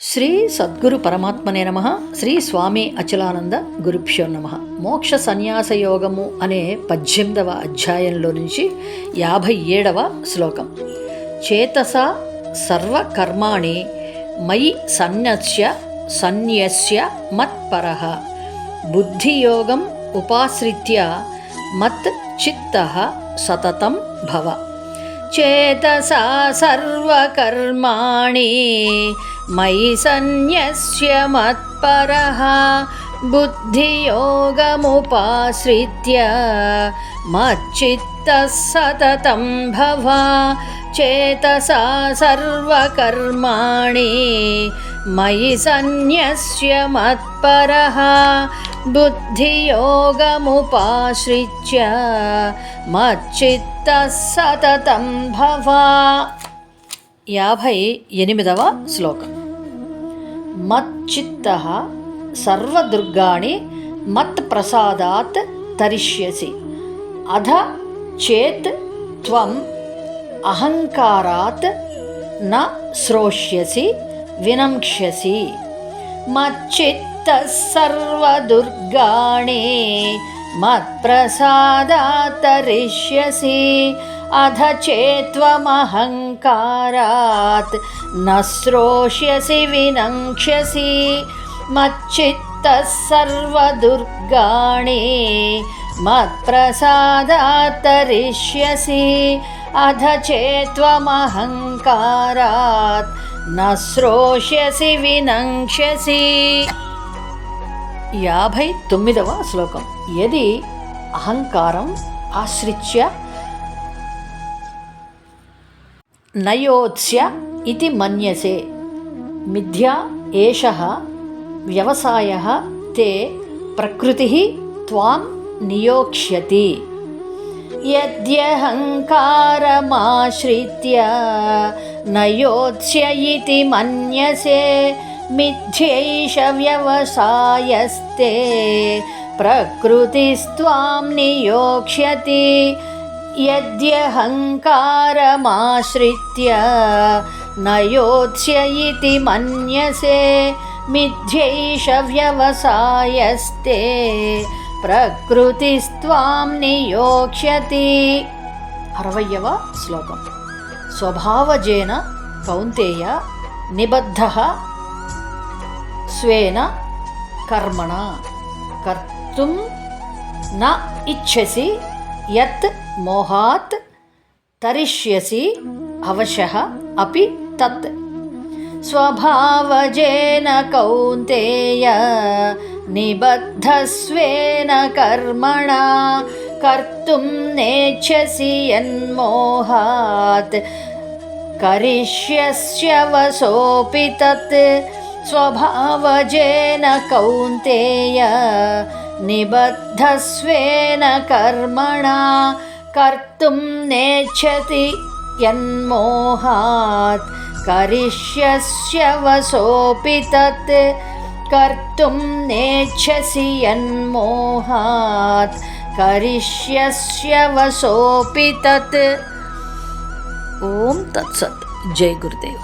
శ్రీ సద్గురు పరమాత్మనే నమః. శ్రీ స్వామి అచలానంద గురుభ్యో నమః. మోక్ష సన్యాస యోగము అనే 18వ అధ్యాయంలో నుంచి 57వ శ్లోకం. చేతస సర్వకర్మాణి మయి సన్యస్య మత్పరః బుద్ధియోగం ఉపాశ్రిత్య మత్ చిత్తః సతతం భవ. చేతసా సర్వకర్మాణి మయి సన్యస్య మత్పరః బుద్ధియోగముపాశ్రిత్య మచ్చిత్తః సతతం భవ. చేతసా సర్వకర్మాణి మయి సన్యస్య మత్పరః బుద్ధియోగముపాశ్రిత్య మచ్చిత్తః సతతం భవ. 58వ శ్లోకం. మచ్చిత్తః సర్వదుర్గాణి మత్ప్రసాదాత్ తరిష్యసి అధ చేత్ త్వం అహంకారాత్ న శ్రోష్యసి వినక్ష్యసి. మచ్చిత్తః సర్వదుర్గాణి మత్ప్రసాదాత్ తరిష్యసి అధ చేత్వమహంకారాత్ న శ్రోష్యసి వినక్ష్యసి. మచ్చిత్తః సర్వదుర్గాణి మత్ప్రసాదాత్ తరిష్యసి అధ చేత్వమహంకారాత్ న శ్రోష్యసి వినక్ష్యసి. 59వ శ్లోకం. యది అహంకారం ఆశ్రిత్య నయోత్స్య ఇతి మన్యసే మిథ్యా ఏషః వ్యవసాయః తే ప్రకృతిః త్వాం నియోక్ష్యతి. యద్యహంకారమాశ్రిత్య నయోత్స్య ఇతి మన్యసే మిథ్యైష వ్యవసాయస్తే ప్రకృతిస్త్వాం నియోక్ష్యతి. యద్యహంకారమాశ్రిత్య నయోత్స్య ఇతి మన్యసే మిథ్యైష వ్యవసాయస్తే ప్రకృతిస్త్వాం నియోక్ష్యతి. 60వ శ్లోకం. స్వభావజేన కౌంతేయ నిబద్ధః స్వేన కర్మణ కర్తుం న ఇచ్ఛసి యత్ మోహాత్ తరిష్యసి అవశః అపి తత్. స్వభావజేన కౌంతేయ నిబద్ధస్వేన కర్మణ కర్తుం నేచ్ఛసి యన్మోహాత్ కరిష్యస్యవసోపి తత్. స్వభావజేన కౌంతేయ నిబద్ధస్వేన కర్మణ కర్తుం నేచ్ఛతి యన్మోహాత్ కరిష్యస్యవసోపి తత్. కర్తుం నేచ్ఛసి యన్మోహాత్ కరిష్యస్యవసోపి తత్. ఓం తత్సత్. జై గురుదేవ్.